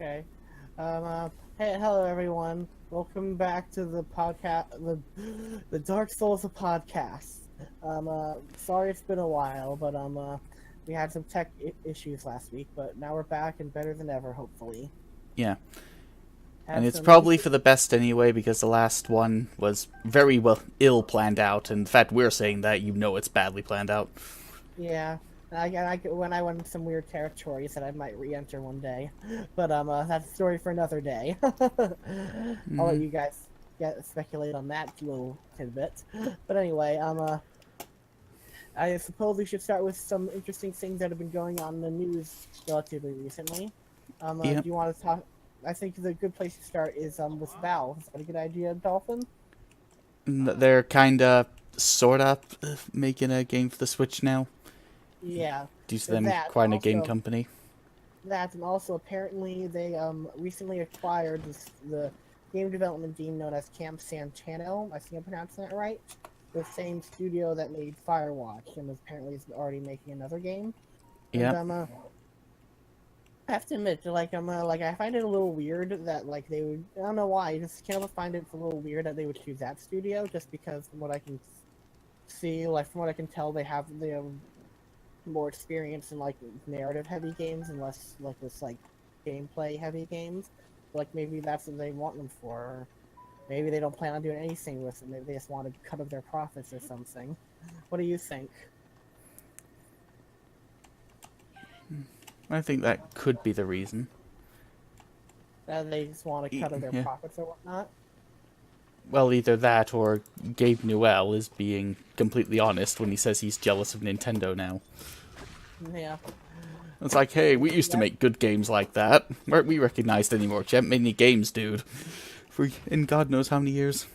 Okay. Um, uh, hey, hello everyone. Welcome back to the podcast, the Dark Souls of podcasts. Sorry it's been a while, but we had some tech issues last week, but now we're back and better than ever, hopefully. Yeah, and Have it's some probably interesting. for the best anyway because the last one was very well ill planned out, and the fact we're saying that, it's badly planned out. Yeah. When I went in some weird territories that I might re-enter one day, but that's a story for another day. I'll let you guys speculate on that little tidbit. But anyway, I suppose we should start with some interesting things that have been going on in the news relatively recently. Do Yep, you want to talk? I think the good place to start is with Valve. Is that a good idea, Dolphin? they're kinda, sorta making a game for the Switch now Yeah, due to them that acquiring a game also company. that and also apparently they recently acquired the game development team known as Camp Santano. I think I'm pronouncing that right. The same studio that made Firewatch and apparently is already making another game. And Yep, I have to admit, like I find it a little weird that like they would. I don't know why. I just can't find it a little weird that they would choose that studio, just because from what I can see, like from what I can tell, they have more experience in like narrative heavy games and less like this like gameplay heavy games. Like maybe that's what they want them for. Or maybe they don't plan on doing anything with it. Maybe they just want to cut up their profits or something. What do you think? I think that could be the reason. That they just want to cut up their Yeah. profits or whatnot? Well, either that or Gabe Newell is being completely honest when he says he's jealous of Nintendo now. Yeah. It's like, hey, we used to That make good games like that. Weren't we recognized anymore? You haven't made any games, dude. For in God knows how many years.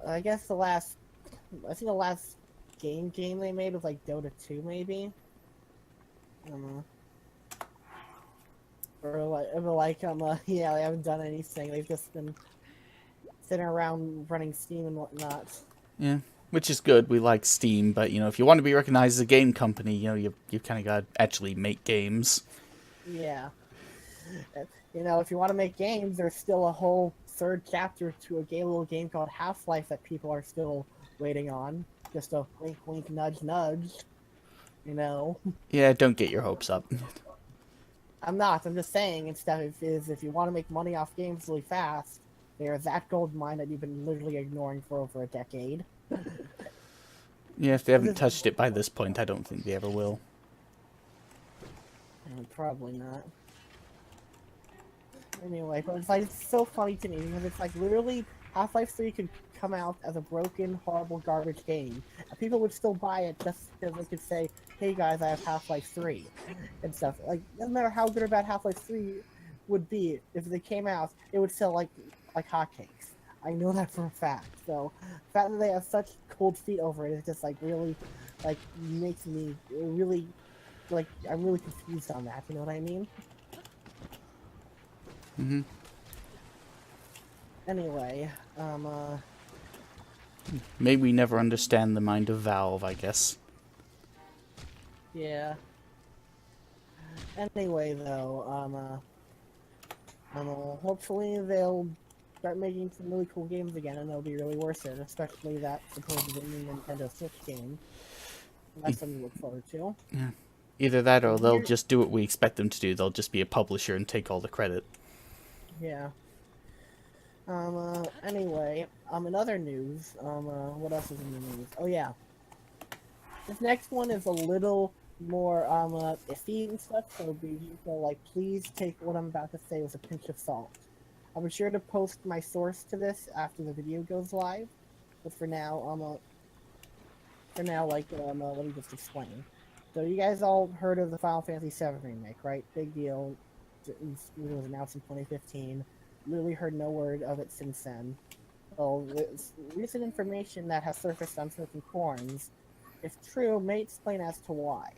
I guess I think the last game they made was like Dota 2 maybe. Um, yeah, they haven't done anything. They've just been sitting around running Steam and whatnot. Yeah, which is good. We like Steam, but if you want to be recognized as a game company, you kind of got to actually make games. Yeah. If you want to make games, there's still a whole third chapter to a little game called Half-Life that people are still waiting on. Just a wink, wink, nudge, nudge. You know, Yeah, don't get your hopes up. I'm not. I'm just saying. Instead, if you want to make money off games really fast, there's that gold mine that you've been literally ignoring for over a decade. Yeah, if they haven't touched it by this point, I don't think they ever will. Probably not. Anyway, but it's so funny to me because it's like literally Half-Life 3 could come out as a broken, horrible, garbage game, and people would still buy it just because they could say, "Hey guys, I have Half-Life 3," and stuff. Like, no matter how good or bad Half-Life 3 would be, if they came out, it would sell like hotcakes. I know that for a fact. So, the fact that they have such cold feet over it is just like really, like makes me really like I'm really confused on that. You know what I mean? Anyway, Maybe we never understand the mind of Valve, I guess. yeah. Anyway, though, hopefully they'll start making some really cool games again, and they'll be really worth it. Especially that supposedly new Nintendo Switch game. That's something to look forward to. Either that or And they'll here, just do what we expect them to do. They'll just be a publisher and take all the credit. yeah. Anyway, in other news, what else is in the news? Oh yeah, this next one is a little more iffy and stuff. So please take what I'm about to say with a pinch of salt. I'll be sure to post my source to this after the video goes live. But for now, let me just explain. So you guys all heard of the Final Fantasy VII remake, right? Big deal. It was announced in 2015. Literally heard no word of it since then. Well, recent information that has surfaced on certain forums, if true, may explain as to why.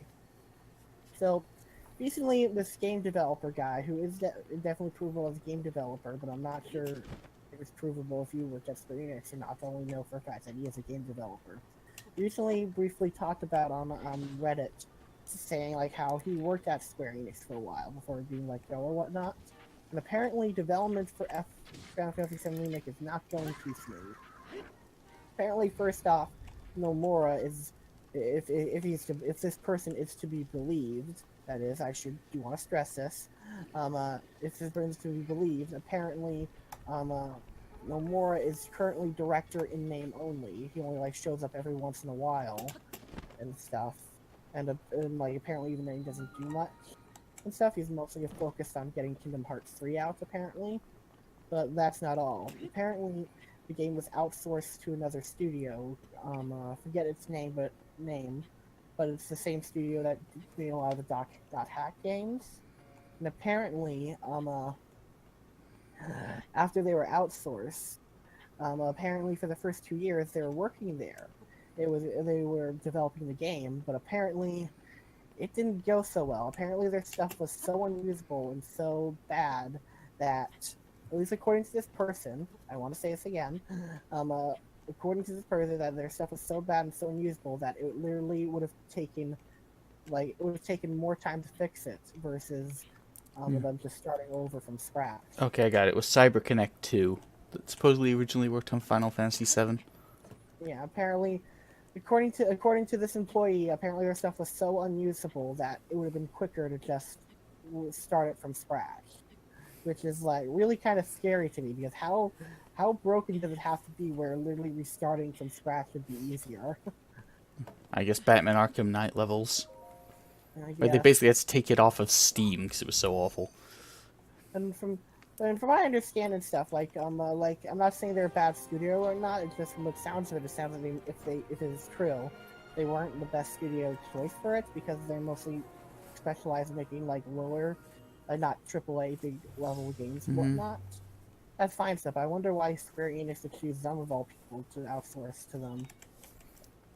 So, recently, this game developer guy, who is definitely provable as a game developer, but I'm not sure if it's provable if you work at Square Enix or not. I only know for a fact that he is a game developer. Recently, briefly talked about on Reddit saying like how he worked at Square Enix for a while before being let go or whatnot. And apparently, development for Final Fantasy VII Remake is not going too smooth. Apparently, first off, Nomura is, if this person is to be believed, that is, do want to stress this, if this person is to be believed, apparently, Nomura is currently director in name only. He only like shows up every once in a while and stuff, and like apparently the name doesn't do much and stuff. He's mostly focused on getting Kingdom Hearts 3 out apparently, but that's not all. Apparently, the game was outsourced to another studio. Forget its name, but it's the same studio that made a lot of the Dot Hack games. And apparently, after they were outsourced, apparently for the first 2 years they were working there. They were developing the game, but apparently it didn't go so well. Apparently their stuff was so unusable and so bad that, at least according to this person, I want to say this again, according to this person, that their stuff was so bad and so unusable that it literally would have taken more time to fix it versus them just starting over from scratch. Okay, I got it. It was CyberConnect 2 that supposedly originally worked on Final Fantasy VII. Yeah, apparently, according to this employee, apparently their stuff was so unusable that it would have been quicker to just start it from scratch, which is like really kind of scary to me because how broken does it have to be where literally restarting from scratch would be easier? I guess Batman Arkham Knight levels. Like they Yeah. basically had to take it off of Steam because it was so awful. And from my understanding stuff, like I'm not saying they're a bad studio or not. It's just from the sounds of it, it sounds like if it is true, they weren't the best studio choice for it because they're mostly specialized in making like lower, not AAA big level games and whatnot. That's fine stuff. I wonder why Square Enix would choose them of all people to outsource to them.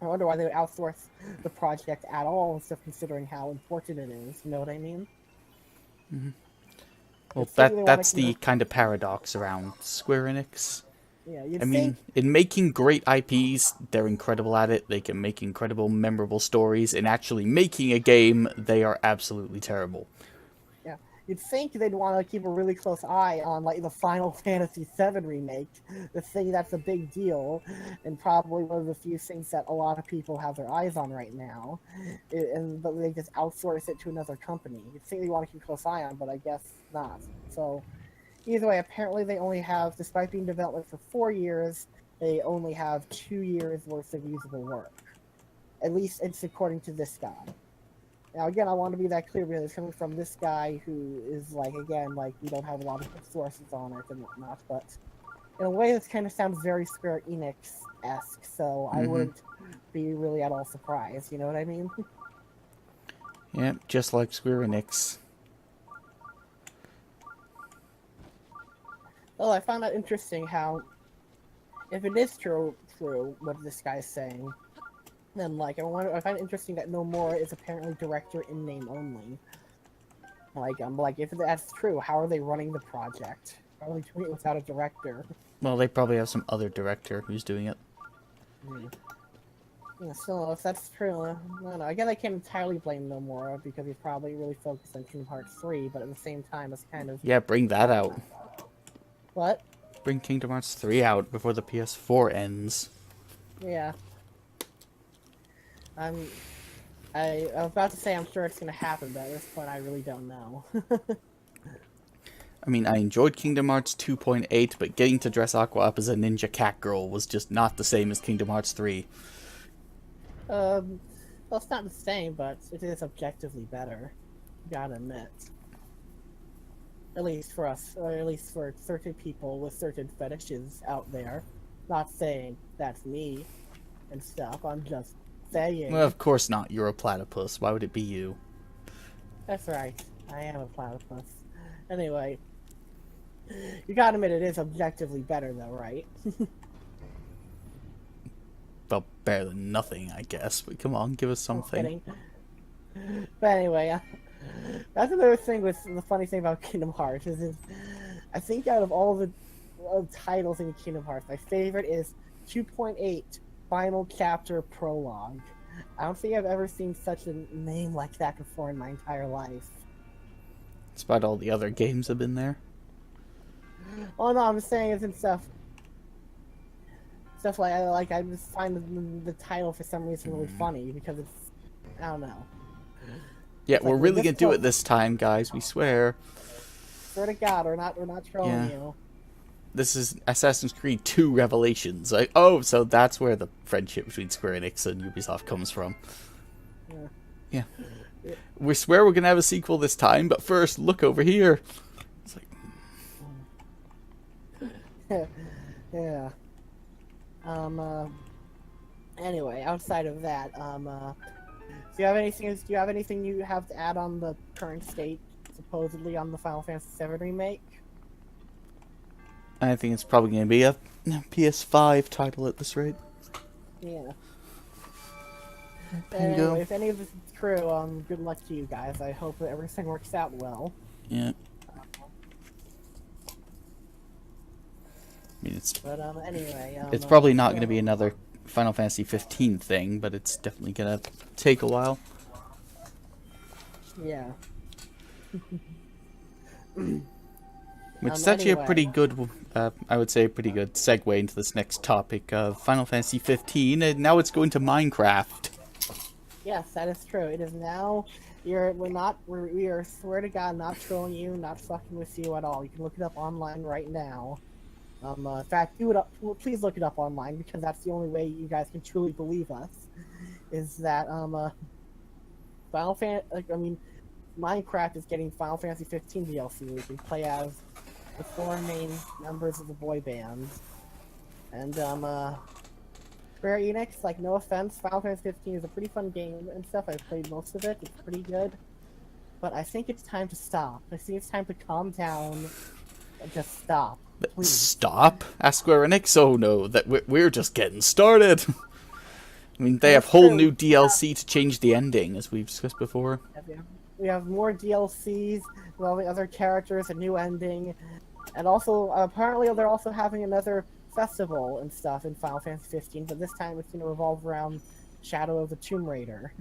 I wonder why they would outsource the project at all instead of considering how important it is. You know what I mean? Well, that's the kind of paradox around Square Enix. Yeah, I mean, in making great IPs, they're incredible at it. They can make incredible, memorable stories. In actually making a game, they are absolutely terrible. Yeah, you'd think they'd want to keep a really close eye on like the Final Fantasy VII remake, the thing that's a big deal, and probably one of the few things that a lot of people have their eyes on right now. But they just outsource it to another company. You'd think they want to keep a close eye on, but I guess not. So. Either way, apparently they only have, despite being developed for 4 years, they only have 2 years worth of usable work. At least it's according to this guy. Now again, I want to be that clear because it's coming from this guy who is like, again, like we don't have a lot of sources on it and whatnot, but in a way this kind of sounds very Square Enix-esque, so I wouldn't be really at all surprised, you know what I mean? Yeah, just like Square Enix. Well, I found that interesting how, if it is true what this guy's saying, then like I find it interesting that Nomura is apparently director in name only. Like if that's true, how are they running the project? How are they doing it without a director? Well, they probably have some other director who's doing it. Yeah, so if that's true, I don't know. Again, I can't entirely blame Nomura because he's probably really focused on Kingdom Hearts 3, but at the same time, it's kind of Yeah, bring that out. what? Bring Kingdom Hearts 3 out before the PS4 ends. Yeah. I was about to say I'm sure it's gonna happen, but at this point I really don't know. I mean, I enjoyed Kingdom Hearts 2.8, but getting to dress Aqua up as a ninja cat girl was just not the same as Kingdom Hearts 3. Well, it's not the same, but it is objectively better. You gotta admit. At least for us, or at least for certain people with certain fetishes out there. Not saying that's me and stuff, I'm just saying. Well, of course not. You're a platypus. Why would it be you? That's right. I am a platypus. Anyway. You gotta admit it is objectively better though, right? Well, better than nothing, I guess. But come on, give us something. But anyway, that's another thing with the funny thing about Kingdom Hearts is I think out of all the titles in Kingdom Hearts, my favorite is 2.8 Final Chapter Prologue. I don't think I've ever seen such a name like that before in my entire life. Despite all the other games have been there. Oh no, I'm just saying it's in stuff like I just find the title for some reason really funny because it's, I don't know. Yeah, It's we're like, really gonna do it this time, guys. We swear. Swear to God, we're not trolling Yeah. you. This is Assassin's Creed 2 Revelations. Like, oh, so that's where the friendship between Square Enix and Ubisoft comes from. Yeah. We swear we're gonna have a sequel this time, but first, look over here. It's like, Yeah. Anyway, outside of that, do you have anything you have to add on the current state, supposedly on the Final Fantasy VII remake? I think it's probably gonna be a PS5 title at this rate. Yeah. Bingo. Anyway, if any of this is true, good luck to you guys. I hope that everything works out well. Yeah. I mean, But anyway, it's probably not going to be another Final Fantasy 15 thing, but it's definitely going to take a while. Yeah. Which is actually anyway. a pretty good, I would say, a pretty good segue into this next topic of Final Fantasy 15, and now it's going to Minecraft. Yes, that is true. It is now. We are, swear to God, not trolling you, not fucking with you at all. You can look it up online right now. In fact, please look it up online, because that's the only way you guys can truly believe us. Is that Minecraft is getting Final Fantasy 15 DLC. We can play as the 4 main members of the boy band, and Square Enix, like, no offense, Final Fantasy 15 is a pretty fun game and stuff. I've played most of it. It's pretty good, but I think it's time to stop. I think it's time to calm down and just stop. Please. Stop? Ask Square Enix? Oh no, that we're just getting started. I mean, they have whole new DLC to change the ending, as we've discussed before. We have more DLCs with all the other characters, a new ending, and also apparently they're also having another festival and stuff in Final Fantasy 15, but this time it's going to revolve around Shadow of the Tomb Raider.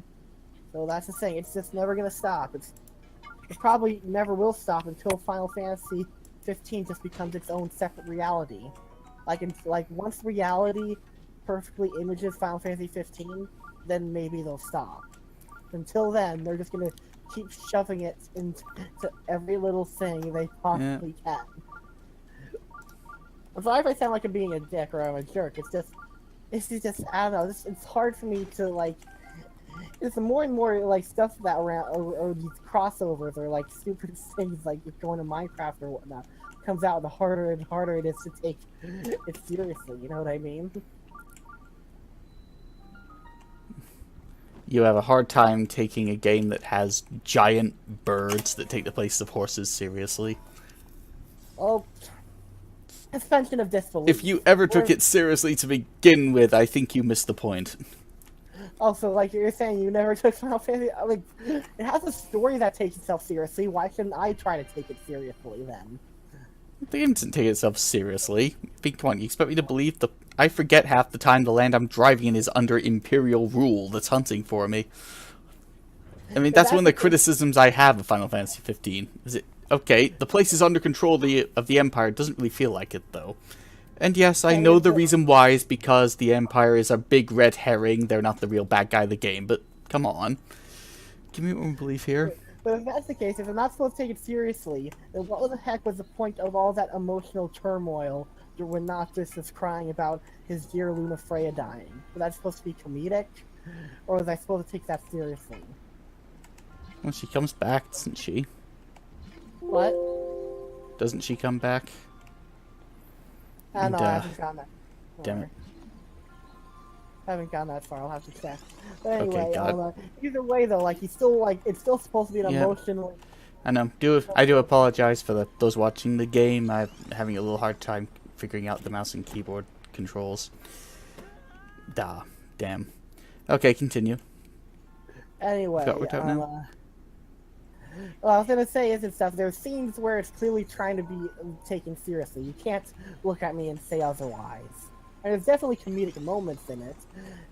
So that's the thing; it's just never going to stop. It probably never will stop until Final Fantasy 15 just becomes its own separate reality. Like once reality perfectly images Final Fantasy 15, then maybe they'll stop. Until then, they're just gonna keep shoving it into every little thing they possibly can. I'm sorry if I sound like I'm being a dick or I'm a jerk. It's just I don't know. It's hard for me to like. It's more and more like stuff that around or these crossovers or like stupid things like going to Minecraft or whatnot comes out, the harder and harder it is to take it seriously. You know what I mean? You have a hard time taking a game that has giant birds that take the place of horses seriously. Oh, suspension of disbelief. If you ever took it seriously to begin with, I think you missed the point. Also, like you're saying, you never took Final Fantasy. Like, it has a story that takes itself seriously. Why shouldn't I try to take it seriously then? The game doesn't take itself seriously. Come on, you expect me to believe I forget half the time the land I'm driving in is under Imperial rule that's hunting for me. I mean, that's one of the criticisms I have of Final Fantasy 15. Is it okay? The place is under control of the Empire. It doesn't really feel like it though. And yes, I know the reason why is because the Empire is a big red herring. They're not the real bad guy of the game. But come on, give me more belief here. But if that's the case, if I'm not supposed to take it seriously, then what the heck was the point of all that emotional turmoil when Noctis is crying about his dear Luna Freya dying? Was that supposed to be comedic? Or was I supposed to take that seriously? Well, she comes back, doesn't she? What? Doesn't she come back? I know, I haven't gotten that. Damn it. I haven't gotten that far. I'll have to check. But anyway, Okay, either way though, like it's still supposed to be an emotional. I know. I do apologize for those watching the game. I'm having a little hard time figuring out the mouse and keyboard controls. Damn. Okay, continue. Anyway, What we're talking now? Well, I was gonna say is and stuff. There's scenes where it's clearly trying to be taken seriously. You can't look at me and say otherwise. And there's definitely comedic moments in it,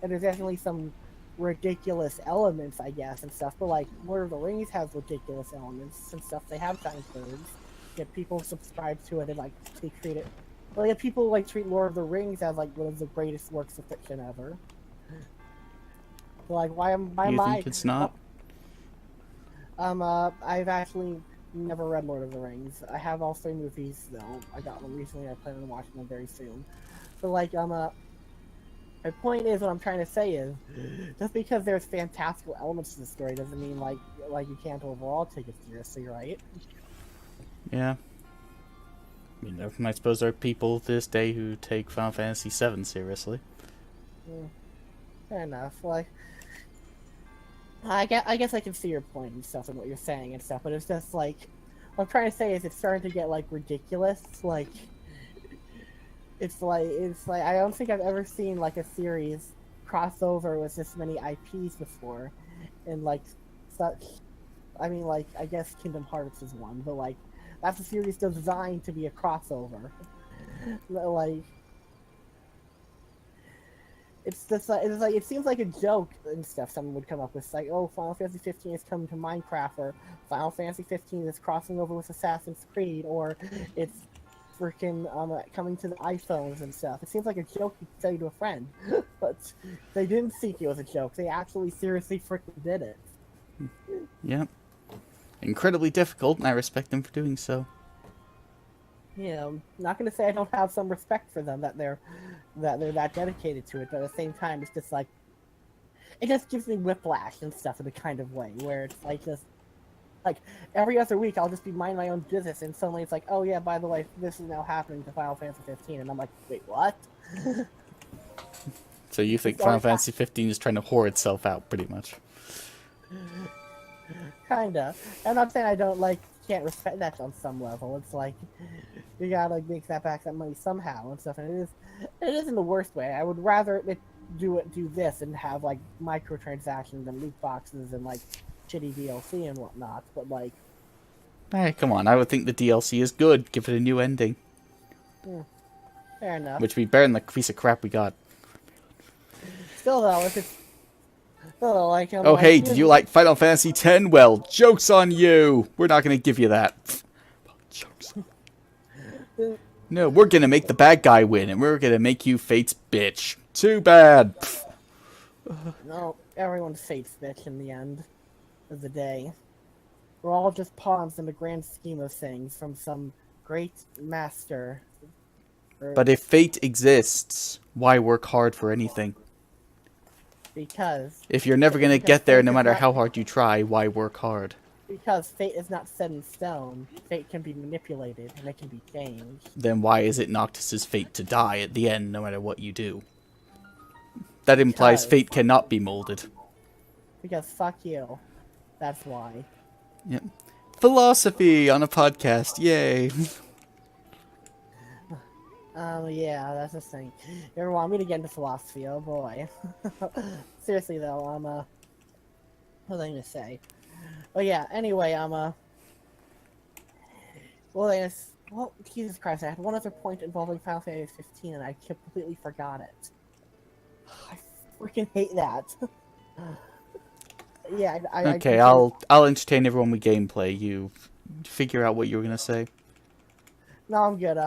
and there's definitely some ridiculous elements, I guess, and stuff. But like Lord of the Rings has ridiculous elements and stuff. They have time codes. Yet people subscribe to it and like they treat it. Well, yet people like treat Lord of the Rings as like one of the greatest works of fiction ever. So, like, why am You I? think it's not? I've actually never read Lord of the Rings. I have all 3 movies though. I got them recently. I plan on watching them very soon. But like, my point is, what I'm trying to say is, just because there's fantastical elements to the story doesn't mean like you can't overall take it seriously, right? Yeah. I mean, I suppose there are people this day who take Final Fantasy VII seriously. Fair enough. Like, I guess I can see your point and stuff and what you're saying and stuff, but it's just like, what I'm trying to say is it's starting to get like ridiculous. Like, it's like I don't think I've ever seen like a series crossover with this many IPs before, and like such. I mean, like, I guess Kingdom Hearts is one, but like that's a series designed to be a crossover. Like, it's just like it seems like a joke and stuff. Someone would come up with like, oh, Final Fantasy 15 is coming to Minecraft, or Final Fantasy 15 is crossing over with Assassin's Creed, or it's freaking coming to the iPhones and stuff. It seems like a joke you could say to a friend, but they didn't think it was a joke. They actually seriously freaking did it. Yeah. Incredibly difficult, and I respect them for doing so. Yeah, I'm not gonna say I don't have some respect for them that they're that dedicated to it, but at the same time, it's just like it just gives me whiplash and stuff in a kind of way where it's like just like every other week I'll just be minding my own business, and suddenly it's like, oh yeah, by the way, this is now happening to Final Fantasy 15, and I'm like, wait, what? So you think Final Fantasy 15 is trying to whore itself out, pretty much? Kinda. I'm not saying I don't can't respect that on some level. It's like you gotta like make that back that money somehow and stuff, and it is in the worst way. I would rather it do this and have like microtransactions and loot boxes and like shitty DLC and whatnot, but like, Hey, come on, I would think the DLC is good. Give it a new ending. Fair enough. Which would be better than the piece of crap we got. Still though, if it's still like, oh like, hey, did you like Final Fantasy X? Well, joke's on you. We're not gonna give you that. Jokes. No, we're gonna make the bad guy win, and we're gonna make you Fate's bitch. Too bad. No, everyone's Fate's bitch in the end of the day. We're all just pawns in the grand scheme of things from some great master. But if fate exists, why work hard for anything? Because if you're never gonna get there, no matter how hard you try, why work hard? Because fate is not set in stone. Fate can be manipulated, and it can be changed. Then why is it Noctis's fate to die at the end, no matter what you do? That implies fate cannot be molded. Because fuck you. That's why. Yep. Philosophy on a podcast, yay! Yeah, that's the thing. You ever want me to get into philosophy? Oh boy. Seriously though, what was I gonna say? Oh yeah, anyway, well, Jesus Christ, I had one other point involving Final Fantasy 15 and I completely forgot it. I freaking hate that. Yeah, okay, I'll entertain everyone with gameplay. You figure out what you were gonna say. No, I'm good.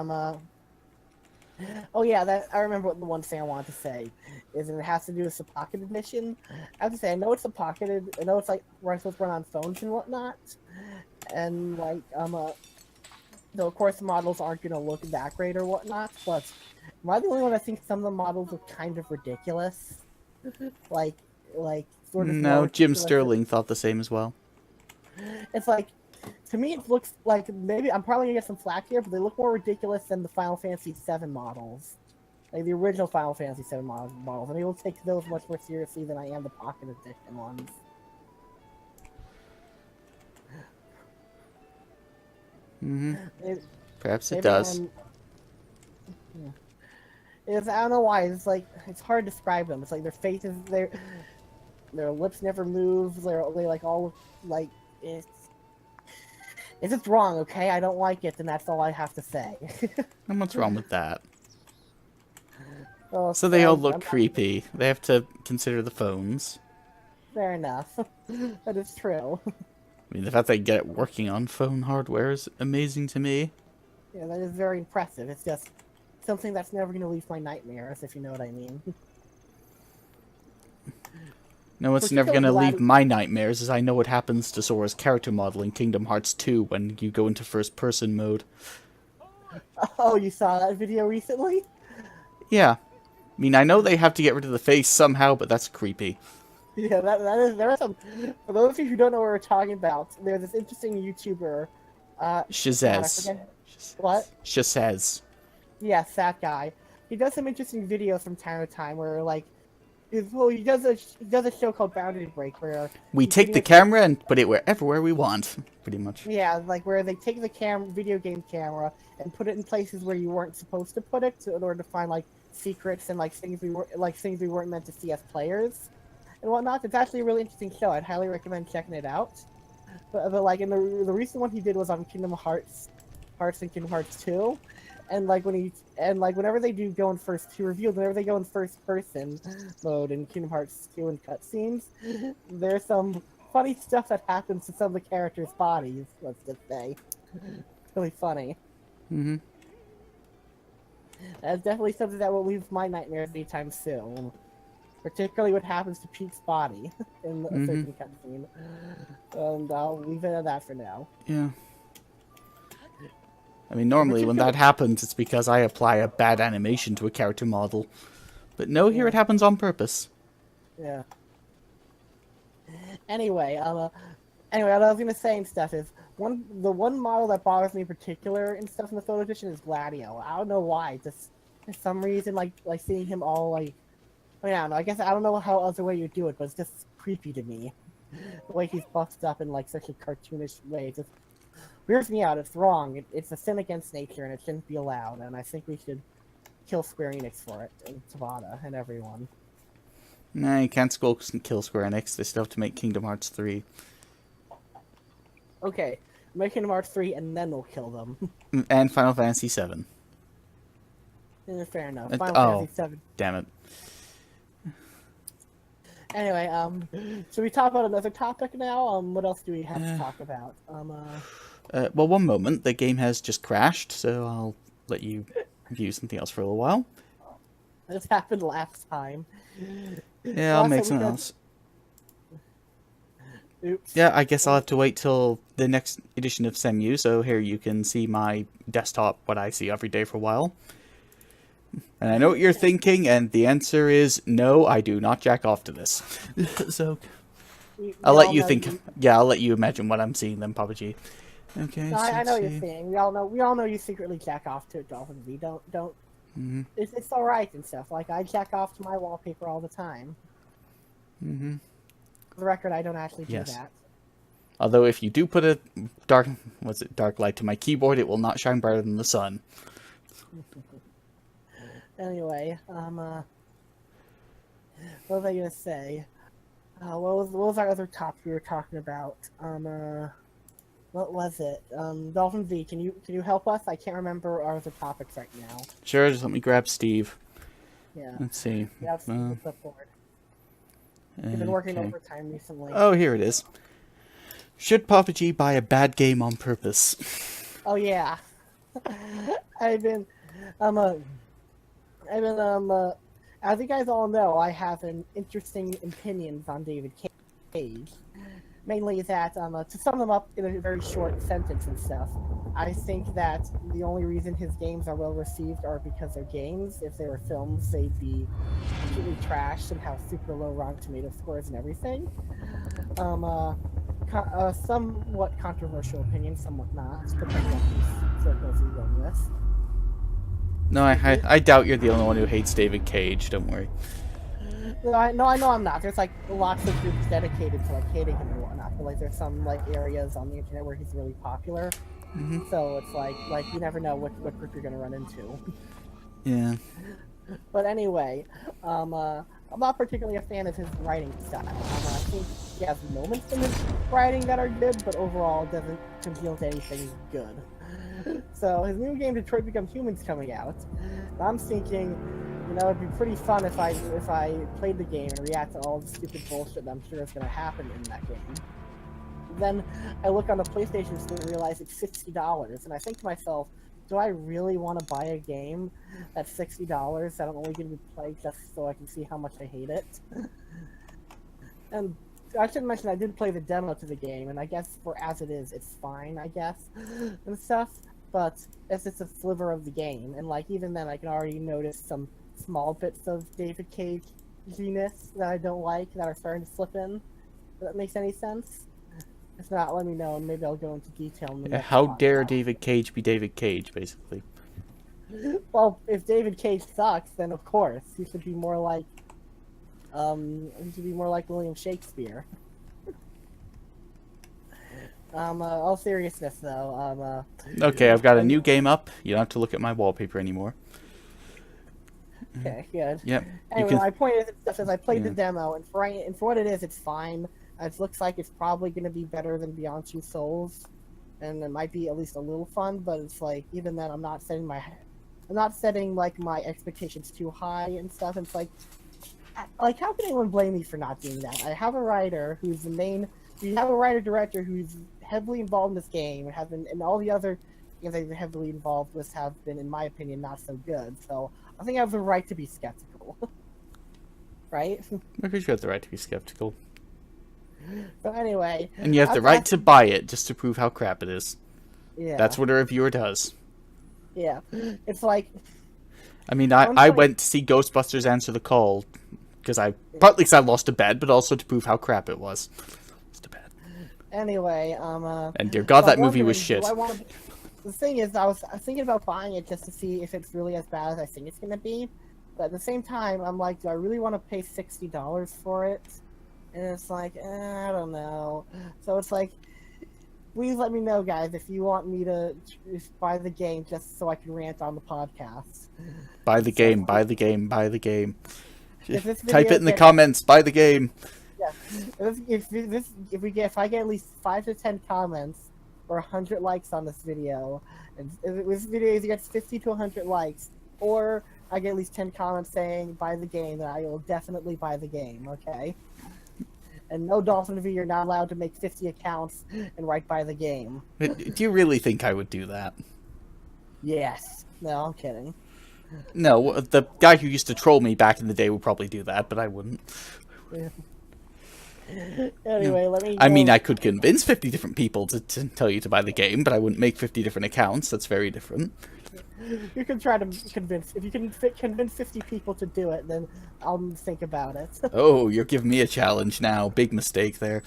Oh yeah, that I remember what the one thing I wanted to say is it has to do with the pocket edition. I have to say, I know it's a pocketed. I know it's like we're supposed to run on phones and whatnot, and like though of course the models aren't gonna look that great or whatnot. But am I the only one that thinks some of the models are kind of ridiculous? like sort of. No, Jim Sterling thought the same as well. It's like, to me, it looks like maybe I'm probably gonna get some flack here, but they look more ridiculous than the Final Fantasy VII models, like the original Final Fantasy VII models. I mean, we'll take those much more seriously than I am the Pocket Edition ones. Perhaps it does. I don't know why. It's like it's hard to describe them. It's like their faces, their lips never move. They like all like it's. If it's wrong, okay, I don't like it, then that's all I have to say. And what's wrong with that? So they all look creepy. They have to consider the phones. Fair enough. That is true. I mean, the fact they get it working on phone hardware is amazing to me. Yeah, that is very impressive. It's just something that's never going to leave my nightmares, if you know what I mean. No, what's never going to leave my nightmares is I know what happens to Sora's character model in Kingdom Hearts 2 when you go into first-person mode. Oh, you saw that video recently? Yeah. I mean, I know they have to get rid of the face somehow, but that's creepy. Yeah, there are some... For those of you who don't know what we're talking about, there's this interesting YouTuber... Shazez. What? Shazez. Yes, that guy. He does some interesting videos from time to time where, like... Well, he does a show called Boundary Break where... We take the camera and put it wherever we want, pretty much. Yeah, like where they take the video game camera and put it in places where you weren't supposed to put it in order to find, like, secrets and, like, things we weren't meant to see as players and whatnot. It's actually a really interesting show. I'd highly recommend checking it out. But like, in the recent one he did was on Kingdom Hearts and Kingdom Hearts 2. And like whenever they go in first person mode in Kingdom Hearts 2 and cutscenes, there's some funny stuff that happens to some of the characters' bodies, let's just say. Really funny. Mm-hmm. That's definitely something that will leave my nightmares anytime soon. Particularly what happens to Pete's body in a certain cutscene. And I'll leave it at that for now. Yeah. I mean, normally when that happens, it's because I apply a bad animation to a character model. But no, here it happens on purpose. Yeah. Anyway, what I was gonna say and stuff is the one model that bothers me in particular and stuff in the photo edition is Gladio. I don't know why. Just for some reason, like seeing him all like, I mean, I don't know. I guess I don't know how other way you do it, but it's just creepy to me. The way he's buffed up in like such a cartoonish way. It just weirds me out. It's wrong. It's a sin against nature, and it shouldn't be allowed. And I think we should kill Square Enix for it, and Tabata, and everyone. Nah, you can't kill Square Enix. They still have to make Kingdom Hearts 3. Okay, make Kingdom Hearts 3, and then we'll kill them. And Final Fantasy 7. Fair enough. Final Fantasy 7. Damn it. Anyway, should we talk about another topic now? What else do we have to talk about? Well, one moment. The game has just crashed, so I'll let you view something else for a little while. This happened last time. Yeah, I'll make something else. Oops. Yeah, I guess I'll have to wait till the next edition of CEMU, so here you can see my desktop, what I see every day for a while. And I know what you're thinking, and the answer is no, I do not jack off to this. So, I'll let you think. Yeah, I'll let you imagine what I'm seeing then, Papa G. Okay. No, I know what you're saying. We all know you secretly jack off to it, DolphinVi. Don't. Mm-hmm. It's alright and stuff. Like, I jack off to my wallpaper all the time. Mm-hmm. For the record, I don't actually do that. Although if you do put a dark light to my keyboard, it will not shine brighter than the sun. Anyway, what was I gonna say? What was our other topic we were talking about? What was it? DolphinVi, can you help us? I can't remember our other topics right now. Sure, just let me grab Steve. Yeah. Let's see. Yeah, the clipboard. We've been working overtime recently. Oh, here it is. Should Papa G buy a bad game on purpose? Oh yeah. As you guys all know, I have an interesting opinions on David Cage. Mainly that, to sum them up in a very short sentence and stuff, I think that the only reason his games are well received are because they're games. If they were films, they'd be completely trashed and have super low Rotten Tomato scores and everything. Somewhat controversial opinion, somewhat not, depending on whose circles you go with. No, I doubt you're the only one who hates David Cage, don't worry. No, I know I'm not. There's like lots of groups dedicated to like hating him and whatnot, but like there's some like areas on the internet where he's really popular. Mm-hmm. So it's like you never know what group you're gonna run into. Yeah. But anyway, I'm not particularly a fan of his writing style. I think he has moments in his writing that are good, but overall doesn't congeal to anything good. So his new game, Detroit Become Human's coming out. I'm thinking You know, it'd be pretty fun if I played the game and react to all the stupid bullshit that I'm sure is gonna happen in that game. Then I look on the PlayStation Store and realize it's $60, and I think to myself, do I really want to buy a game that's $60 that I'm only going to play just so I can see how much I hate it? And I should mention I did play the demo to the game, and I guess for as it is, it's fine, I guess, and stuff. But it's just a sliver of the game, and like even then, I can already notice some small bits of David Cage genius that I don't like that are starting to slip in. If that makes any sense. If not, let me know, and maybe I'll go into detail in the next How podcast. dare David Cage be David Cage, basically. Well, if David Cage sucks, then of course he should be more like, William Shakespeare. All seriousness though, Okay, I've got a new game up. You don't have to look at my wallpaper anymore. Okay, good. Yep. Anyway, my point is I played the Yeah. demo, and for what it is, it's fine. It looks like it's probably going to be better than Beyond Two Souls, and it might be at least a little fun. But it's like even then, I'm not setting like my expectations too high and stuff. And it's like how can anyone blame me for not doing that? I have a writer who's we have a writer director who's heavily involved in this game and have been, and all the other games they've been heavily involved with have been, in my opinion, not so good. So I think I have the right to be skeptical, right? Because you have the right to be skeptical. But anyway, And you have the right to buy it just to prove how crap it is. Yeah, That's what a reviewer does. yeah. It's like I mean, I went to see Ghostbusters Answer the Call partly because I lost a bet, but also to prove how crap it was. Lost a bet. anyway. And dear God, I'm that movie was wondering, shit. The thing is, I was thinking about buying it just to see if it's really as bad as I think it's gonna be. But at the same time, I'm like, do I really want to pay $60 for it? And it's like, I don't know. So it's like, please let me know, guys, if you want me to buy the game just so I can rant on the podcast. Buy the game, buy the game, buy the game. If Type it in the comments, buy the game. Yeah. If I get at least 5 to 10 comments or 100 likes on this video, and if this video gets 50 to 100 likes, or I get at least 10 comments saying buy the game, then I will definitely buy the game, okay? And no DolphinVi, you're not allowed to make 50 accounts and write buy the game. Do you really think I would do that? Yes. No, I'm kidding. No, the guy who used to troll me back in the day would probably do that, but I wouldn't. Yeah. Anyway, let me. I mean, I could convince 50 different people to tell you to buy the game, but I wouldn't make 50 different accounts. That's very different. You can try to convince. If you can convince 50 people to do it, then I'll think about it. Oh, you're giving me a challenge now. Big mistake there.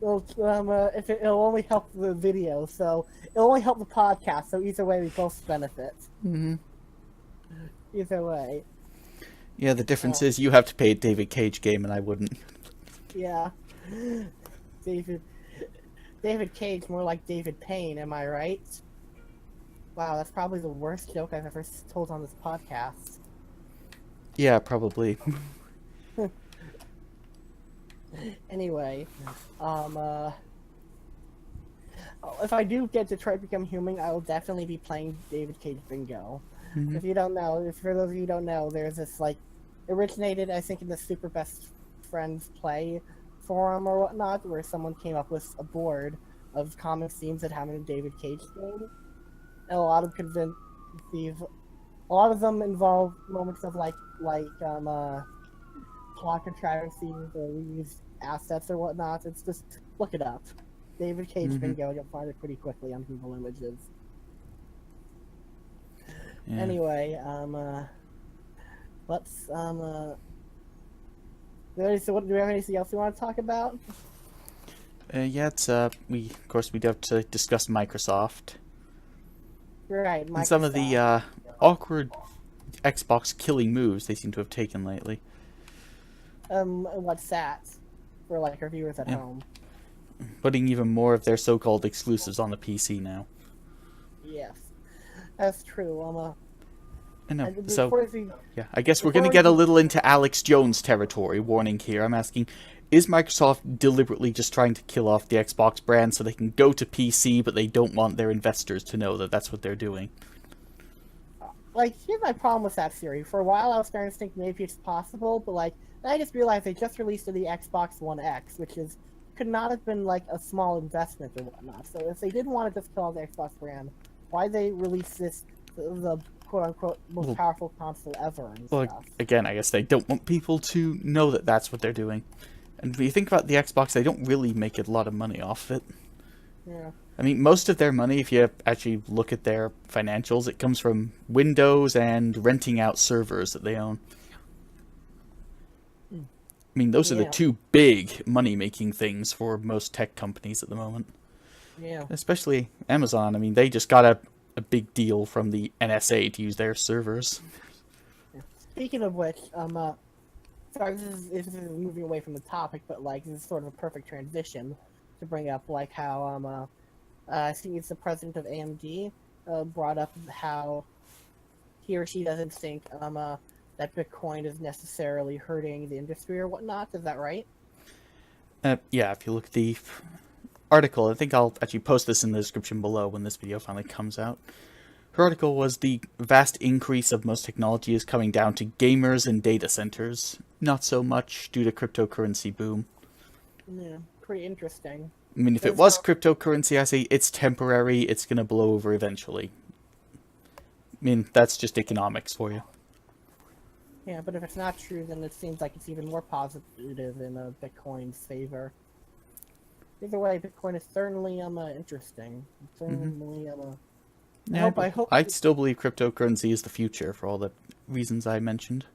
If it'll only help the video, so it'll only help the podcast. So either way, we both benefit. Mm-hmm. Either way. Yeah, the difference is you have to pay a David Cage game and I wouldn't. Yeah. David Cage, more like David Payne, am I right? Wow, that's probably the worst joke I've ever told on this podcast. Yeah, probably. Anyway, if I do get Detroit Become Human, I will definitely be playing David Cage Bingo. Mm-hmm. If you don't know, for those of you who don't know, there's this, like, originated, I think, in the Super Best Friends Play forum or whatnot, where someone came up with a board of common themes that happen in David Cage game. And a lot of them involve moments of plot contrivances or reused assets or whatnot. It's just, look it up. David Cage Bingo, you'll find it pretty quickly on Google Images. Yeah. Anyway, let's, so do we have anything else we want to talk about? Yeah, it's, we do have to discuss Microsoft. Right, Microsoft. And some of the, awkward Xbox killing moves they seem to have taken lately. What's that? For, like, our viewers at home. Putting even more of their so-called exclusives on the PC now. Yes. That's true, I know. and So, before we- yeah, I guess we're going to get a little into Alex Jones territory. Warning here, I'm asking, is Microsoft deliberately just trying to kill off the Xbox brand so they can go to PC, but they don't want their investors to know that that's what they're doing? like, here's my problem with that theory. For a while, I was starting to think maybe it's possible, but like, then I just realized they just released the Xbox One X, which is could not have been like a small investment or whatnot. So if they didn't want to just kill the Xbox brand, why they release this the quote unquote most powerful console ever and stuff? Again, I guess they don't want people to know that that's what they're doing. And when you think about the Xbox, they don't really make a lot of money off it. Yeah. I mean, most of their money, if you actually look at their financials, it comes from Windows and renting out servers that they own. I mean, those are the two big money-making things for most tech companies at the moment. Yeah. Especially Amazon. I mean, they just got a big deal from the NSA to use their servers. Speaking of which, sorry, this is moving away from the topic, but like this is sort of a perfect transition to bring up like how I think it's the president of AMD brought up how he or she doesn't think that Bitcoin is necessarily hurting the industry or whatnot. Is that right? Yeah, if you look at the article, I think I'll actually post this in the description below when this video finally comes out. Her article was the vast increase of most technology is coming down to gamers and data centers, not so much due to cryptocurrency boom. Yeah, pretty interesting. I mean, if it was cryptocurrency, I say it's temporary, it's going to blow over eventually. I mean, that's just economics for you. Yeah, but if it's not true, then it seems like it's even more positive in Bitcoin's favor. Either way, Bitcoin is certainly interesting. Certainly, yeah, I still believe cryptocurrency is the future for all the reasons I mentioned.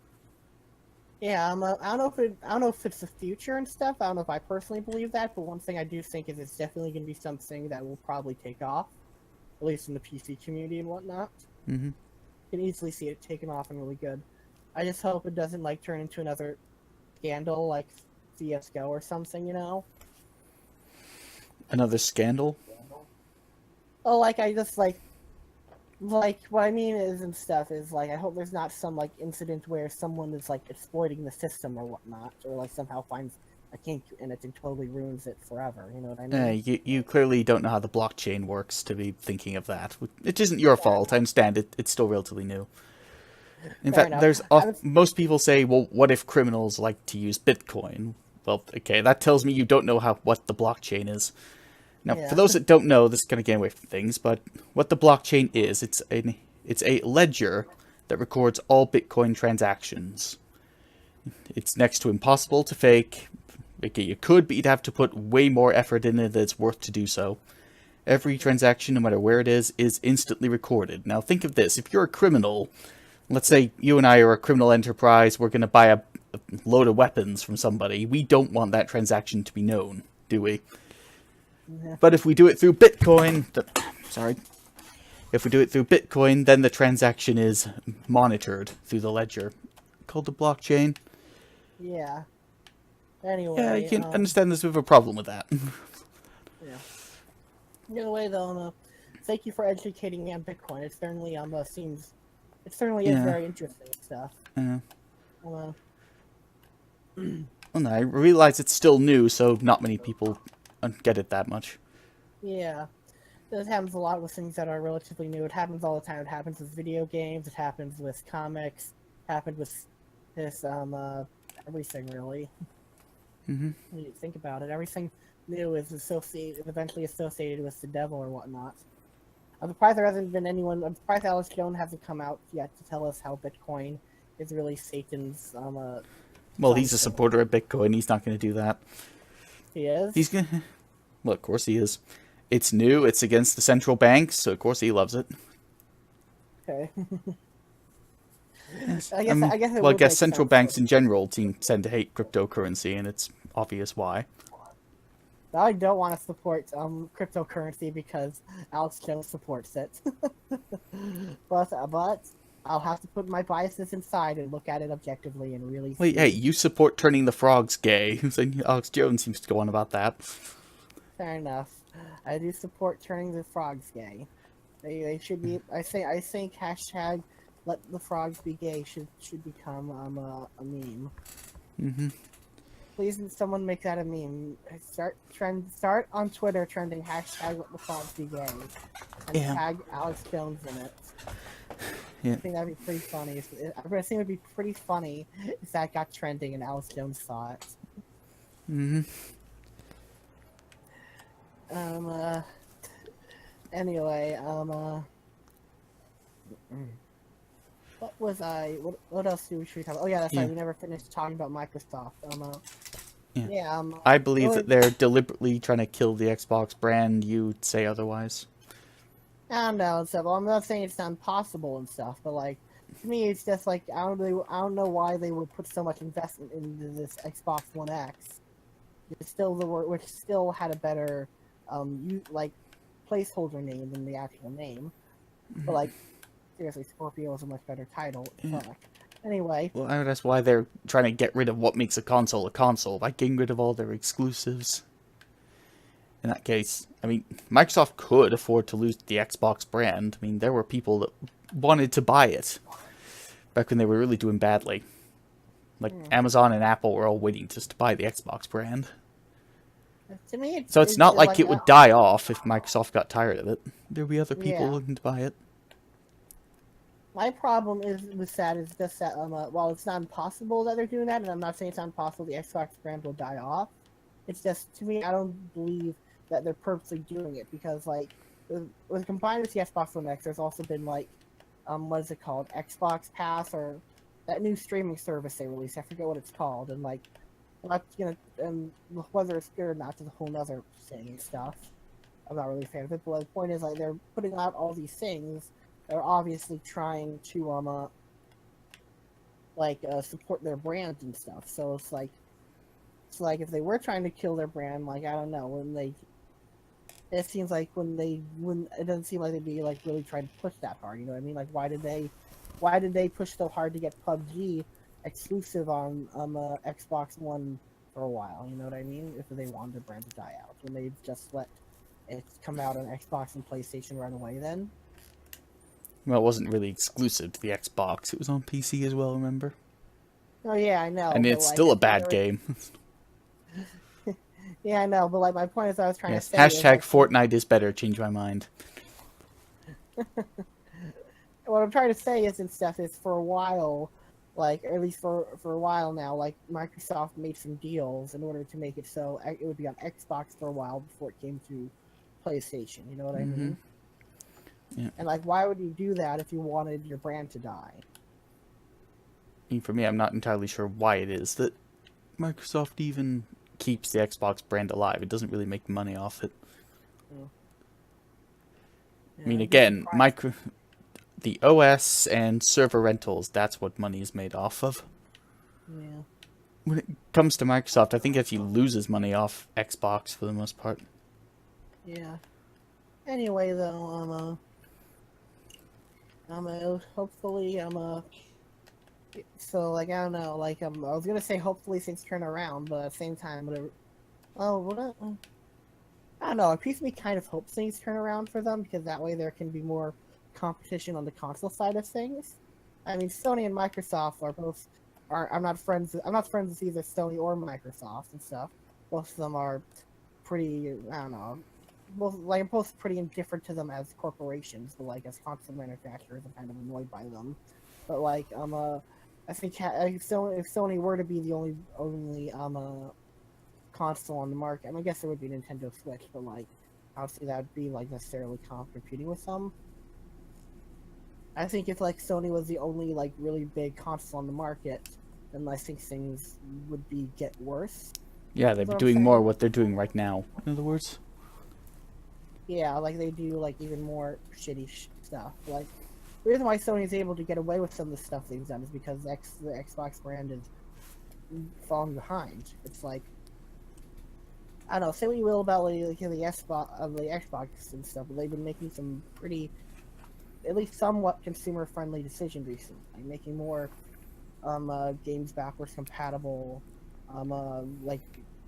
Yeah, I don't know if it's the future and stuff. I don't know if I personally believe that, but one thing I do think is it's definitely going to be something that will probably take off, at least in the PC community and whatnot. Mm-hmm. You can easily see it taking off and really good. I just hope it doesn't like turn into another scandal like CS:GO or something, you know? Another scandal? Oh, like I just like what I mean is and stuff is like I hope there's not some like incident where someone is like exploiting the system or whatnot, or like somehow finds a kink in it and totally ruins it forever. You know what I mean? You clearly don't know how the blockchain works to be thinking of that. It isn't your fault. I understand it's still relatively new. In fact, most people say, well, what if criminals like to use Bitcoin? Well, okay, that tells me you don't know what the blockchain is. Now, for those that don't know, this is kind of getting away from things, but what the blockchain is, it's a ledger that records all Bitcoin transactions. It's next to impossible to fake. Okay, you could, but you'd have to put way more effort in it than it's worth to do so. Every transaction, no matter where it is instantly recorded. Now, think of this. If you're a criminal, let's say you and I are a criminal enterprise, we're going to buy a load of weapons from somebody. We don't want that transaction to be known, do we? Yeah. But if we do it through Bitcoin, if we do it through Bitcoin, then the transaction is monitored through the ledger, called the blockchain. Yeah. Anyway. Yeah, you can understand there's a bit of a problem with that. Yeah. Either way, though, thank you for educating me on Bitcoin. It certainly is very interesting stuff. Well, no, I realize it's still new, so not many people get it that much. Yeah. This happens a lot with things that are relatively new. It happens all the time. It happens with video games. It happens with comics. It happens with this, everything, really. Mm-hmm. When you think about it, everything new is eventually associated with the devil or whatnot. I'm surprised there hasn't been anyone. I'm surprised Alex Jones hasn't come out yet to tell us how Bitcoin is really Satan's. Well, he's a supporter of Bitcoin. He's not going to do that. He is? He's going to... Well, of course he is. It's new. It's against the central banks, so of course he loves it. Okay. Yes. I guess central banks in general tend to hate cryptocurrency, and it's obvious why. I don't want to support cryptocurrency because Alex Jones supports it. but I'll have to put my biases inside and look at it objectively and really. Wait, hey, you support turning the frogs gay? Alex Jones seems to go on about that. Fair enough. I do support turning the frogs gay. They should be. I think hashtag let the frogs be gay should become a meme. Mm-hmm. Please, someone make that a meme. Start on Twitter trending hashtag let the frogs be gay. And tag Alex Jones in it. Yeah. I think that'd be pretty funny. I think it'd be pretty funny if that got trending and Alice Jones saw it. Hmm. Um. Anyway. What was I? What else should we talk about? Oh yeah, that's Yeah. right. We never finished talking about Microsoft. Yeah. Yeah. I believe really, that they're deliberately trying to kill the Xbox brand. You'd say otherwise. I don't know and stuff. Well, I'm not saying it's not impossible and stuff, but like to me, it's just like I don't know why they would put so much investment into this Xbox One X. It's still which still had a better like placeholder name than the actual name. But like seriously, Scorpio is a much better title. Yeah. Fuck. Anyway, Well, I mean, that's why they're trying to get rid of what makes a console by getting rid of all their exclusives. In that case, I mean, Microsoft could afford to lose the Xbox brand. I mean, there were people that wanted to buy it back when they were really doing badly. Like, Amazon and Apple were all waiting just to buy the Xbox brand. to me, So it's not like it would die off if Microsoft got tired of it. There'd be other people Yeah. looking to buy it. My problem is with that is just that while it's not impossible that they're doing that, and I'm not saying it's not impossible the Xbox brand will die off. It's just to me I don't believe that they're purposely doing it because like with combined with the Xbox One X, there's also been like what is it called, Xbox Pass or that new streaming service they released. I forget what it's called, and like that's and whether it's good or not is a whole nother thing and stuff. I'm not really a fan of it, but the point is like they're putting out all these things. They're obviously trying to support their brands and stuff. So it's like if they were trying to kill their brand, like I don't know, it seems like when it doesn't seem like they'd be like really trying to push that hard. You know what I mean? Like why did they push so hard to get PUBG exclusive on Xbox One for a while? You know what I mean? If they wanted the brand to die out, when they just let it come out on Xbox and PlayStation right away, then. Well, it wasn't really exclusive to the Xbox. It was on PC as well, remember? Oh yeah, I know. And but, it's like, still I a think bad there game. Yeah, I know, but like my point is, I was trying Yes. to say is, Hashtag like, Fortnite is better. Change my mind. what I'm trying to say is and stuff is for a while, like at least for a while now, like Microsoft made some deals in order to make it so it would be on Xbox for a while before it came to PlayStation. You know what I mean? Yeah. And like, why would you do that if you wanted your brand to die? I mean, for me, I'm not entirely sure why it is that Microsoft even keeps the Xbox brand alive. It doesn't really make money off it. Yeah, I mean, I'd be again, surprised. the OS and server rentals, that's what money is made off of. Yeah. When it comes to Microsoft, I think it actually loses money off Xbox for the most part. Yeah. Anyway, though, hopefully, so, like, I don't know, like, I was gonna say hopefully things turn around, but at the same time, whatever. Oh, what? I don't know. A piece of me kind of hopes things turn around for them because that way there can be more competition on the console side of things. I mean, Sony and Microsoft are both. I'm not friends. I'm not friends with either Sony or Microsoft and stuff. Both of them are pretty. I don't know. I'm both pretty indifferent to them as corporations, but like as console manufacturers, I'm kind of annoyed by them. But like, I think if Sony were to be the only console on the market, I mean, I guess there would be Nintendo Switch, but like, obviously that would be like necessarily competing with them. I think if like Sony was the only like really big console on the market, then I think things would get worse. Yeah, they'd That's be what I'm doing more saying. what they're doing right now, in other words. Yeah, like they do like even more shitty stuff. Like the reason why Sony is able to get away with some of the stuff they've done is because the Xbox brand is falling behind. It's like, I don't know. Say what you will about like the Xbox and stuff, but they've been making some pretty, at least somewhat consumer-friendly decisions recently, like making more games backwards compatible, like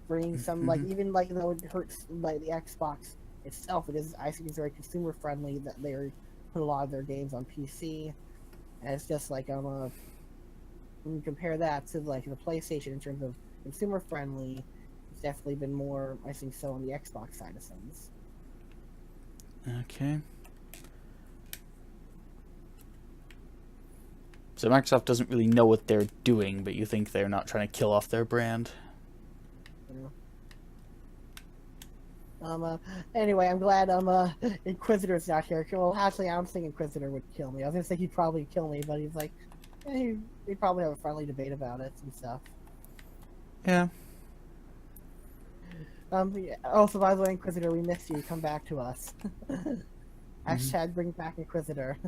bringing some like even like though it hurts like the Xbox itself, I think it's very consumer-friendly that they put a lot of their games on PC, and it's just like when you compare that to like the PlayStation in terms of consumer-friendly. Definitely been more, I think, so on the Xbox side of things. Okay. So Microsoft doesn't really know what they're doing, but you think they're not trying to kill off their brand. Anyway, I'm glad Inquisitor's not here. Well, actually, I don't think Inquisitor would kill me. I was gonna say he'd probably kill me, but he's like, he'd probably have a friendly debate about it and stuff. Yeah. Yeah, also, by the way, Inquisitor, we miss you. Come back to us. Hashtag bring back Inquisitor.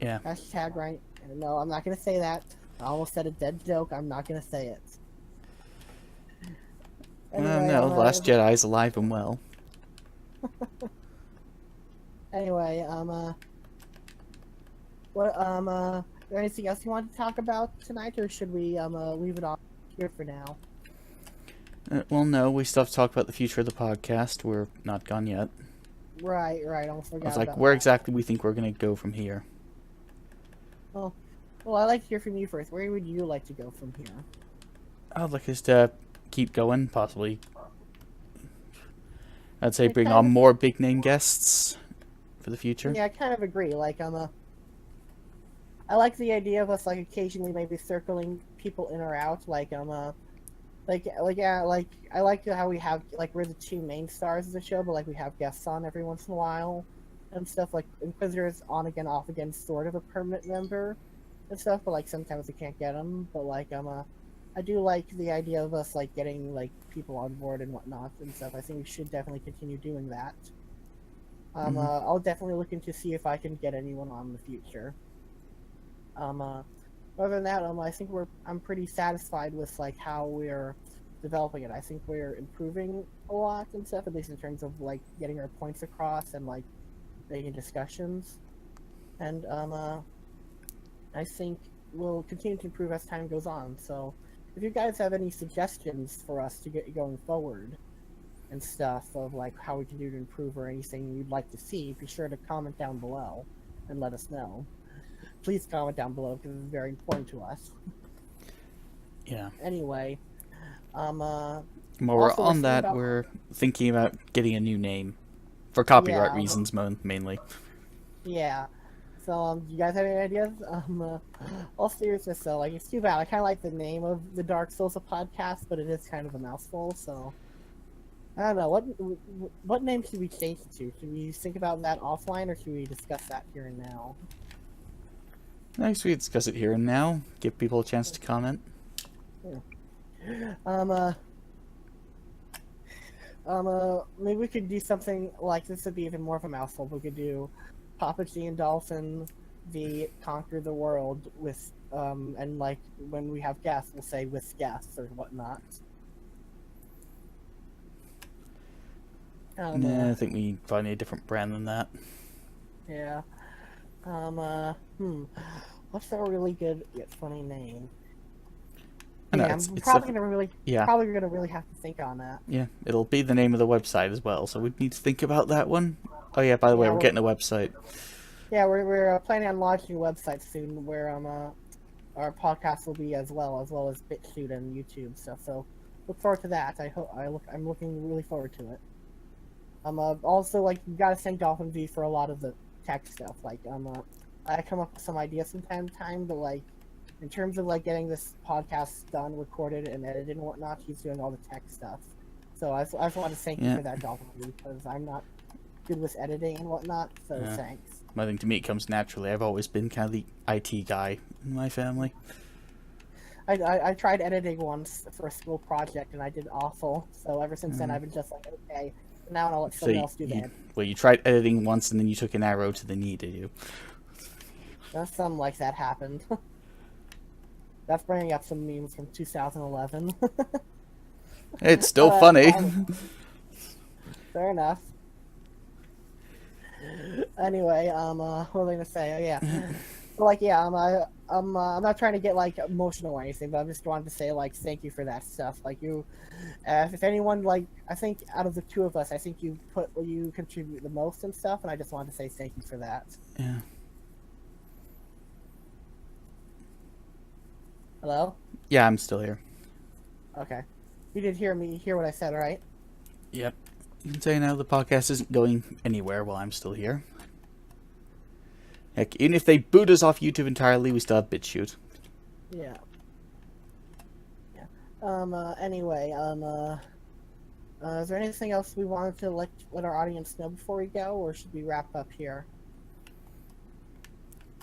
Yeah. Hashtag right. No, I'm not gonna say that. I almost said a dead joke. I'm not gonna say it. Anyway, No, the Last Jedi's alive and well. Anyway, is there anything else you want to talk about tonight, or should we leave it off here for now? Well, no, we still have to talk about the future of the podcast. We're not gone yet. Right. Almost forgot. I was like, about where that. exactly we think we're gonna go from here? Well, I'd like to hear from you first. Where would you like to go from here? I'd like us to keep going, possibly. I'd say bring on more big name guests for the future. Yeah, I kind of agree. Like, I like the idea of us like occasionally maybe circling people in or out. Like, I like how we have like we're the two main stars of the show, but like we have guests on every once in a while and stuff. Like Inquisitor's on again, off again, sort of a permanent member and stuff. But like sometimes we can't get them. But like, I do like the idea of us like getting like people on board and whatnot and stuff. I think we should definitely continue doing that. I'll definitely look into see if I can get anyone on in the future. Other than that, I think I'm pretty satisfied with like how we're developing it. I think we're improving a lot and stuff, at least in terms of like getting our points across and like making discussions. And I think we'll continue to improve as time goes on. So if you guys have any suggestions for us to get going forward and stuff of like how we can do to improve or anything you'd like to see, be sure to comment down below and let us know. Please comment down below because it's very important to us. Yeah. Anyway, while we're on that, we're thinking about getting a new name for copyright reasons, mainly. Yeah. So, you guys have any ideas? All seriousness though, like it's too bad. I kind of like the name of the Dark Souls podcast, but it is kind of a mouthful. So, I don't know what name should we change it to? Should we think about that offline, or should we discuss that here and now? Next, we discuss it here and now. Give people a chance to comment. Maybe we could do something like this. Would be even more of a mouthful. We could do Papa G and DolphinVi conquer the world with, and like when we have guests, we'll say with guests or whatnot. Nah, I think we probably need a different brand than that. Yeah. What's a really good yet funny name? No, yeah, I'm probably gonna really have to think on that. Yeah, it'll be the name of the website as well, so we need to think about that one. Oh yeah, by the way, we're getting a website. Yeah, we're planning on launching a website soon where our podcast will be as well as BitChute and YouTube stuff. So look forward to that. I'm looking really forward to it. Also, like, you gotta thank DolphinVi for a lot of the tech stuff. Like, I come up with some ideas from time to time, but like, in terms of like getting this podcast done, recorded, and edited and whatnot, he's doing all the tech stuff. So I just want to thank you for that, DolphinVi, because I'm not good with editing and whatnot. So thanks. I think to me it comes naturally. I've always been kind of the IT guy in my family. I tried editing once for a school project and I did awful. So ever since then I've been just like, okay, now I'll let someone else do that. Well, you tried editing once and then you took an arrow to the knee, did you? Something like that happened. That's bringing up some memes from 2011. It's still funny. Fair enough. Anyway, what was I gonna say? Oh, yeah. So, like, yeah, I'm not trying to get like emotional or anything, but I just wanted to say like thank you for that stuff. Like you, if anyone, like, I think out of the two of us, I think you contribute the most and stuff, and I just wanted to say thank you for that. Yeah. Hello? Yeah, I'm still here. Okay. You did hear what I said, right? Yep. You can say now the podcast isn't going anywhere while I'm still here. Heck, even if they boot us off YouTube entirely, we still have BitChute. Yeah. Anyway, is there anything else we wanted to let our audience know before we go, or should we wrap up here?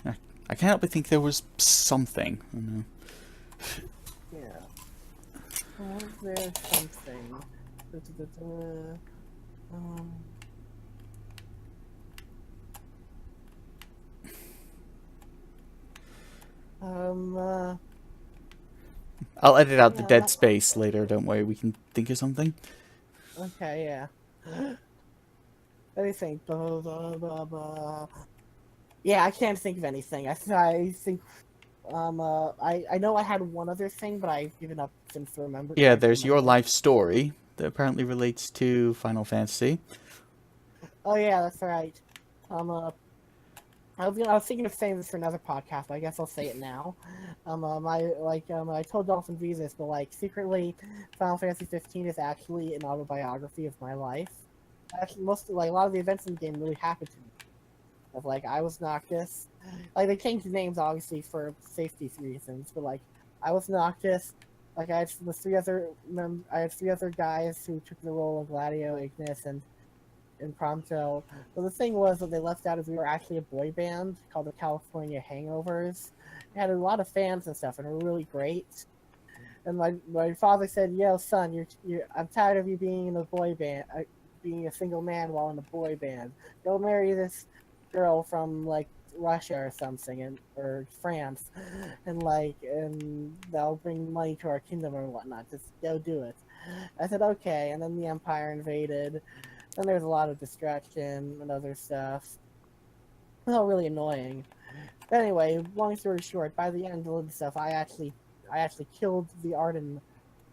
I can't help but think there was something. I don't know. Yeah. Was there something? I'll edit out the Yeah, dead space later, don't worry, we can think of something. okay, yeah. Let me think. Blah, blah, blah, blah. Yeah, I can't think of anything. I think, I know I had one other thing, but I've given up since remember. Yeah, there's your life story that apparently relates to Final Fantasy. Oh yeah, that's right. I was thinking of saying this for another podcast, but I guess I'll say it now. I told DolphinVi this, but like secretly, Final Fantasy 15 is actually an autobiography of my life. Actually, a lot of the events in the game really happened to me. Of like, I was Noctis. Like they changed the names obviously for safety reasons, but like, I was Noctis. Like I had three other guys who took the role of Gladio, Ignis, and Prompto. But the thing was that they left out is we were actually a boy band called the California Hangovers. It had a lot of fans and stuff, and were really great. And my father said, "Yo, son, I'm tired of you being in a boy band, being a single man while in a boy band. Go marry this girl from like Russia or something, or France, and they'll bring money to our kingdom or whatnot. Just go do it." I said, "Okay," and then the Empire invaded. Then there's a lot of distraction and other stuff. It's all really annoying. But anyway, long story short, by the end of the stuff, I actually killed the Arden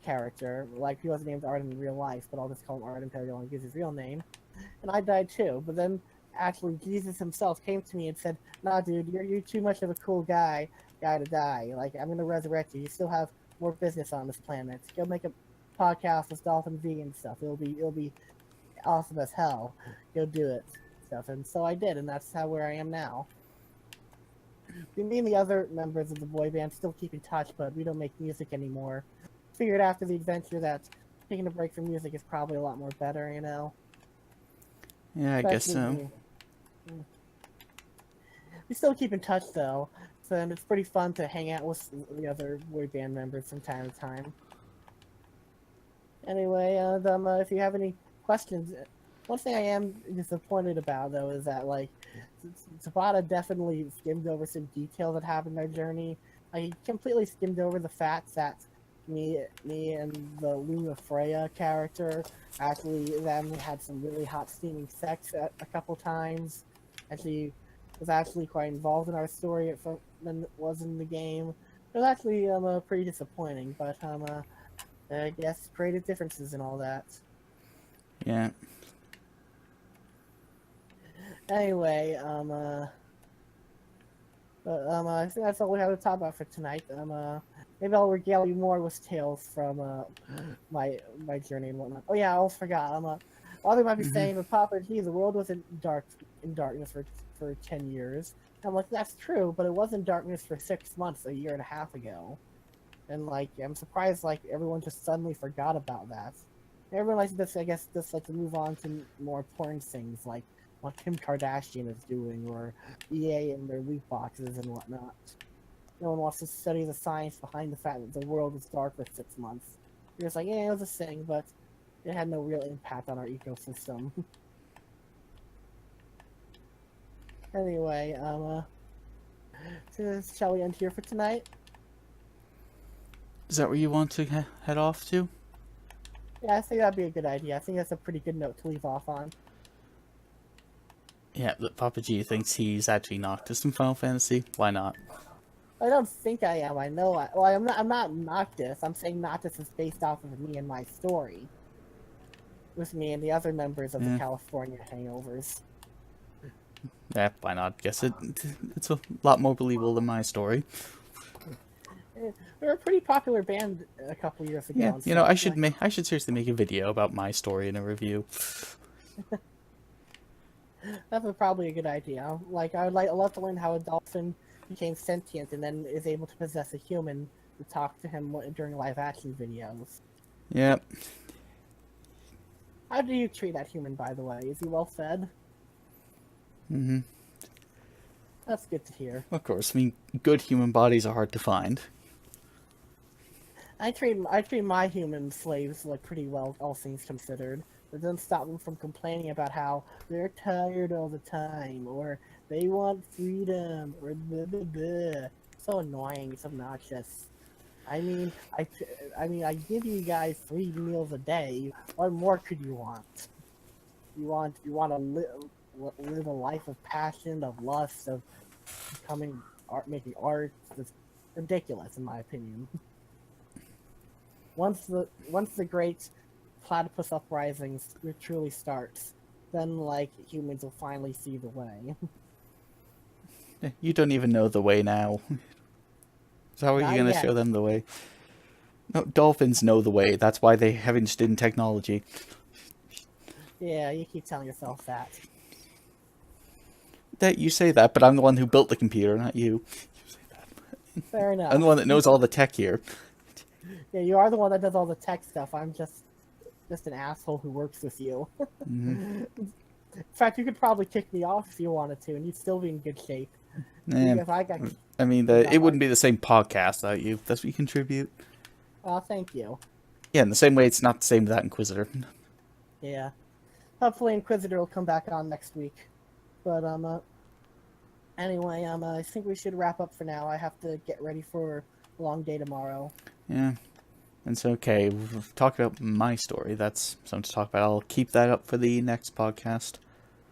character. Like, he wasn't named Arden in real life, but I'll just call him Arden until everyone gives his real name. And I died too. But then, actually, Jesus himself came to me and said, "Nah, dude, you're too much of a cool guy to die. Like, I'm gonna resurrect you. You still have more business on this planet. Go make a podcast with DolphinVi and stuff. It'll be awesome as hell. Go do it." Stuff. And so I did, and that's where I am now. Me and the other members of the boy band still keep in touch, but we don't make music anymore. Figured after the adventure that taking a break from music is probably a lot more better, you know? Yeah, I guess so. We still keep in touch, though, so and it's pretty fun to hang out with the other boy band members from time to time. Anyway, if you have any questions, one thing I am disappointed about, though, is that, like, Tabata definitely skimmed over some details that happened in our journey. He completely skimmed over the fact that me and the Luna Freya character actually then had some really hot steaming sex a couple times, and she was actually quite involved in our story than it was in the game. It was actually pretty disappointing, but I guess creative differences and all that. Yeah. Anyway, I think that's all we have to talk about for tonight. Maybe I'll regale you more with tales from my journey and whatnot. Oh yeah, I almost forgot. Father might be saying, "But Papa, gee, the world was in darkness for 10 years." I'm like, that's true, but it was in darkness for 6 months, a year and a half ago. And like, I'm surprised like everyone just suddenly forgot about that. Everyone likes this, I guess, just like to move on to more important things like what Kim Kardashian is doing, or EA and their loot boxes and whatnot. No one wants to study the science behind the fact that the world was dark for 6 months. You're just like, yeah, it was a thing, but it had no real impact on our ecosystem. Anyway, so shall we end here for tonight? Is that where you want to head off to? Yeah, I think that'd be a good idea. I think that's a pretty good note to leave off on. Yeah, Papa G thinks he's actually Noctis in Final Fantasy. Why not? I don't think I am. I know. I'm not Noctis. I'm saying Noctis is based off of me and my story, with me and the other members of the California Hangovers. Yeah, why not? Guess it's a lot more believable than my story. We were a pretty popular band a couple years ago. Yeah, you know, I should seriously make a video about my story in a review. Probably a good idea. Like, I'd love to learn how a dolphin became sentient and then is able to possess a human to talk to him during live action videos. Yep. How do you treat that human, by the way? Is he well fed? Hmm. That's good to hear. Of course. I mean, good human bodies are hard to find. I treat my human slaves like pretty well, all things considered. It doesn't stop them from complaining about how they're tired all the time, or they want freedom, or blah blah blah. So annoying. It's obnoxious. I mean, I give you guys 3 meals a day. What more could you want? You want to live a life of passion, of lust, of becoming making art. It's ridiculous, in my opinion. Once the great platypus uprisings truly starts, then like humans will finally see the way. You don't even know the way now. So how are you Not going to yet. show them the way? No, dolphins know the way. That's why they have interested in technology. Yeah, you keep telling yourself that. That you say that, but I'm the one who built the computer, not you. Fair I'm enough. the one that knows all the tech here. Yeah, you are the one that does all the tech stuff. I'm just an asshole who works with you. Mm-hmm. In fact, you could probably kick me off if you wanted to, and you'd still be in good shape. Because I got. I mean, it wouldn't be the same podcast without you. That's what you contribute. Oh, thank you. Yeah, in the same way, it's not the same with that Inquisitor. Yeah. Hopefully, Inquisitor will come back on next week. But anyway, I think we should wrap up for now. I have to get ready for a long day tomorrow. Yeah. It's okay. We've talked about my story. That's something to talk about. I'll keep that up for the next podcast.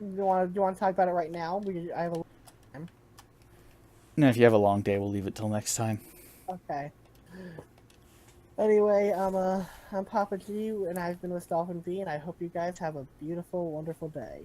You want to talk about it right now? I have a time. And if you have a long day, we'll leave it till next time. Okay. Anyway, I'm Papa G, and I've been with DolphinVi, and I hope you guys have a beautiful, wonderful day.